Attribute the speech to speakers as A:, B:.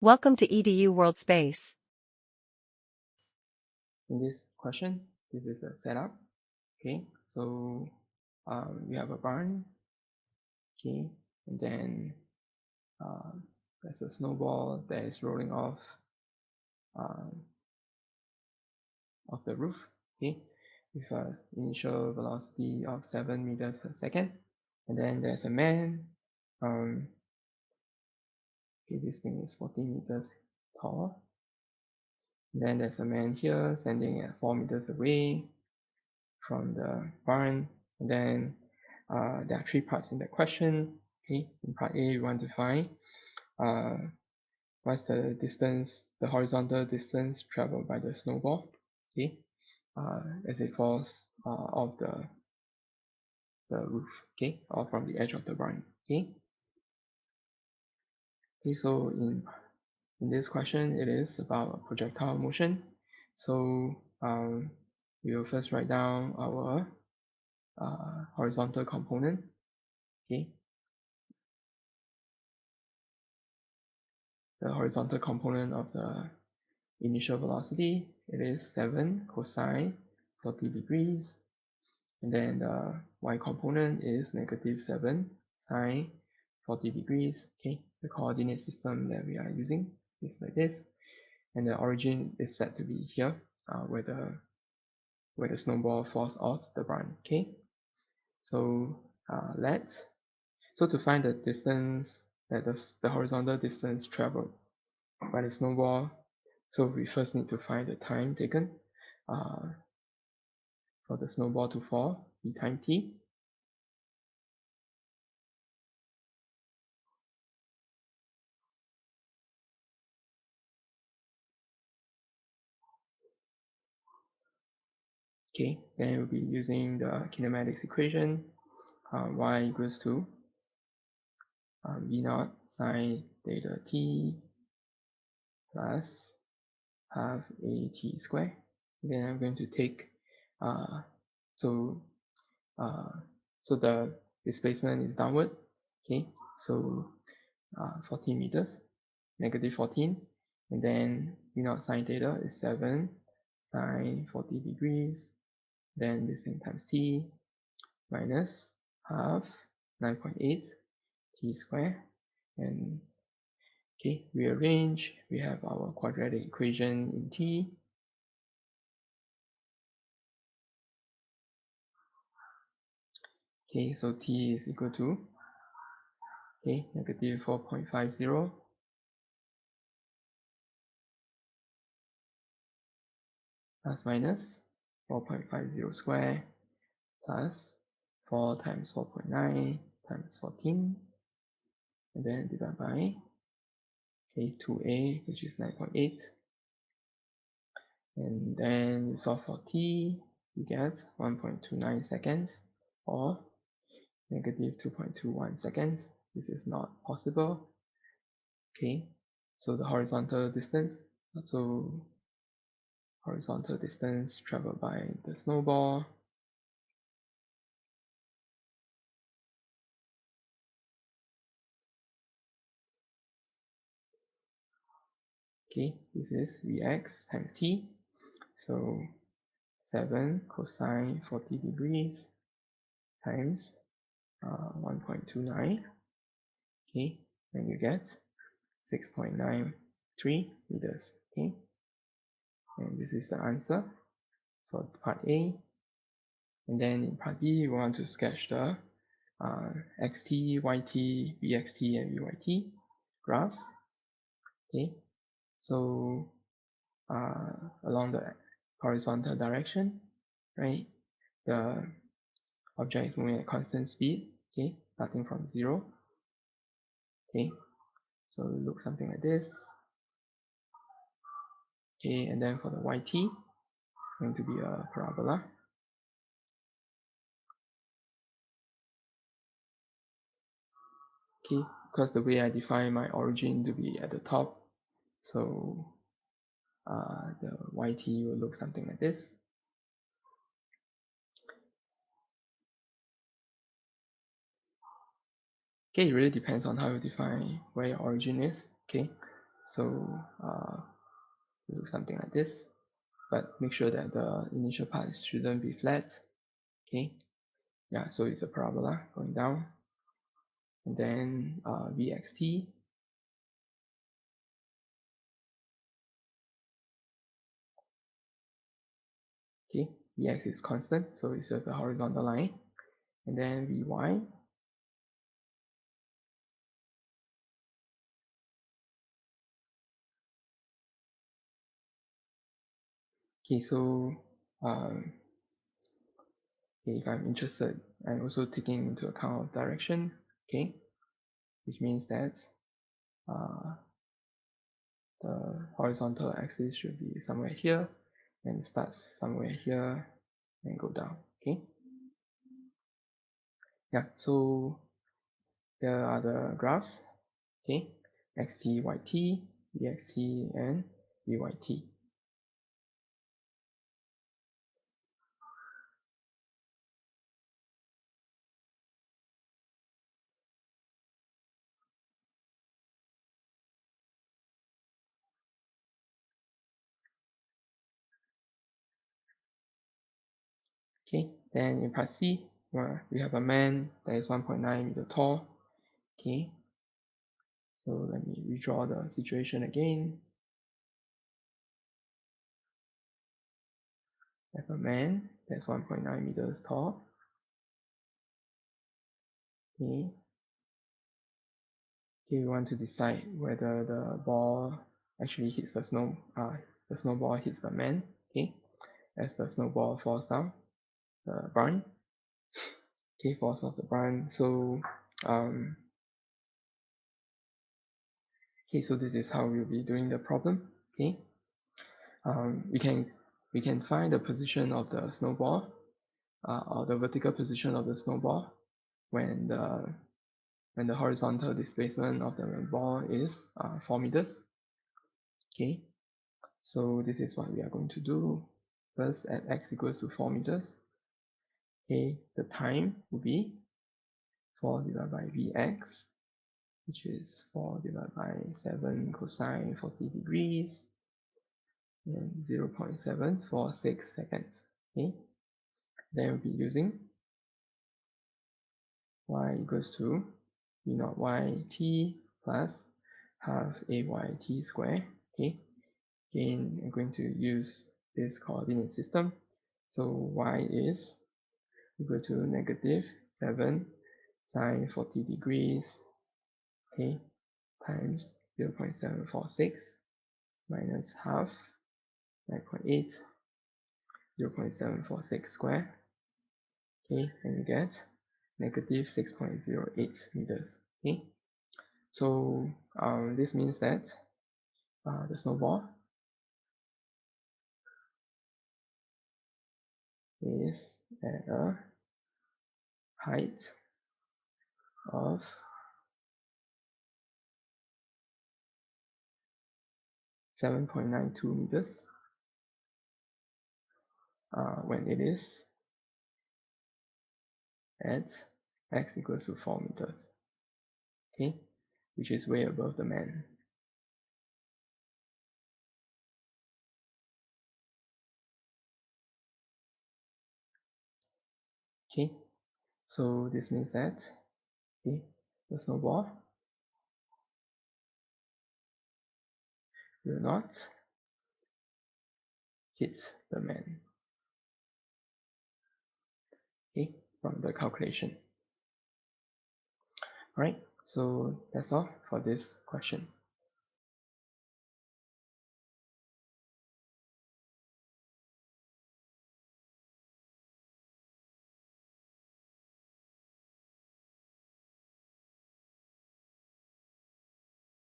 A: Welcome to EDU World Space.
B: In this question, this is the setup. Okay, so we have a barn. Okay, and then there's a snowball that is rolling off of the roof. Okay, with an initial velocity of 7 meters per second. And then there's a man. Okay, this thing is 14 meters tall. And then there's a man here standing at 4 meters away from the barn. And then there are three parts in the question. Okay, in part A, we want to find what's the distance, the horizontal distance traveled by the snowball. Okay, as it falls off the roof. Okay, or from the edge of the barn. Okay. Okay, so in this question, it is about projectile motion. So we will first write down our horizontal component. Okay, the horizontal component of the initial velocity, it is 7 cosine 40 degrees. And then the y component is negative 7 sine 40 degrees. Okay, the coordinate system that we are using is like this. And the origin is set to be here, where the snowball falls off the barn. Okay, so so to find the distance, that the horizontal distance traveled by the snowball, so we first need to find the time taken for the snowball to fall, v time t. Okay, then we'll be using the kinematics equation, y equals to v naught sine theta t plus half a t squared. Then I'm going to take so the displacement is downward. Okay, so 14 meters, negative 14, and then v naught sine theta is 7 sine 40 degrees, then this thing times t minus half 9.8 t squared, and okay, rearrange, we have our quadratic equation in t. Okay, so t is equal to negative 4.50 plus minus 4.50 square plus 4 times 4.9 times 14, and then divide by 2a, which is 9.8, and then you solve for t, you get 1.29 seconds or negative 2.21 seconds. This is not possible. Okay, so the horizontal distance traveled by the snowball this is Vx times t. So 7 cosine 40 degrees times 1.29. Okay, and you get 6.93 meters. Okay, and this is the answer for part A. And then in part B, we want to sketch the xt, yt, vxt, and vyt graphs. Okay, so along the horizontal direction, right, the object is moving at constant speed. Okay, starting from 0. Okay, so it looks something like this. Okay, and then for the yt, it's going to be a parabola. Okay, because the way I define my origin to be at the top, so the yt will look something like this. Okay, it really depends on how you define where your origin is. Okay, So do something like this, but make sure that the initial part shouldn't be flat. Okay, yeah, so it's a parabola going down, and then vxt. Okay, vx is constant, so it's just a horizontal line, and then vy. Okay, so um, if I'm interested, I'm also taking into account direction. Okay, which means that uh, the horizontal axis should be somewhere here, and it starts somewhere here and go down. Okay, yeah, so here are the graphs. Okay, xt, yt, ext, and vyt. Okay, then in part C, we have a man that is 1.9 meter tall. Okay, so let me redraw the situation again. I have a man that's 1.9 meters tall. Okay, we want to decide whether the ball actually hits the snowball hits the man. Okay, as the snowball falls down the barn. Okay, falls off the barn. So okay, so this is how we'll be doing the problem. Okay, we can find the position of the snowball, or the vertical position of the snowball when the horizontal displacement of the ball is 4 meters. Okay, so this is what we are going to do. First, at x equals to 4 meters. Okay, the time will be 4 divided by vx, which is 4 divided by 7 cosine 40 degrees, and 0.746 seconds. Okay, then we'll be using y equals to v naught yt plus half ayt square. Okay, again, I'm going to use this coordinate system. So y is equal to negative 7 sine 40 degrees, okay, times 0.746 minus half 9.8, 0.746 square, okay, and you get negative 6.08 meters. Okay, so this means that the snowball is at a height of 7.92 meters when it is at x equals to 4 meters. Okay, which is way above the man. Okay, so this means that okay, the snowball will not hit the man. Okay, from the calculation. Alright, so that's all for this question.